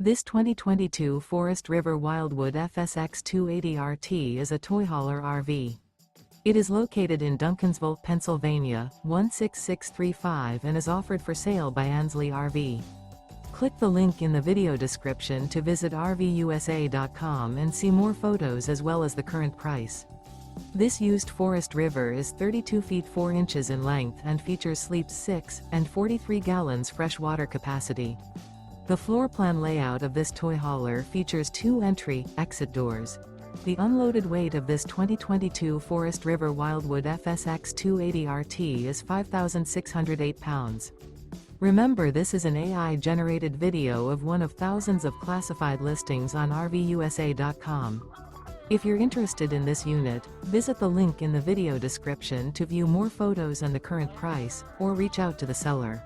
This 2022 Forest River Wildwood FSX 280RT is a toy hauler RV. It is located in Duncansville, Pennsylvania, 16635 and is offered for sale by Ansley RV. Click the link in the video description to visit RVUSA.com and see more photos as well as the current price. This used Forest River is 32 feet 4 inches in length and features sleeps 6 and 43 gallons fresh water capacity. The floor plan layout of this toy hauler features 2 entry/exit doors. The unloaded weight of this 2022 Forest River Wildwood FSX 280RT is 5,608 pounds. Remember, this is an AI-generated video of one of thousands of classified listings on RVUSA.com. If you're interested in this unit, visit the link in the video description to view more photos and the current price, or reach out to the seller.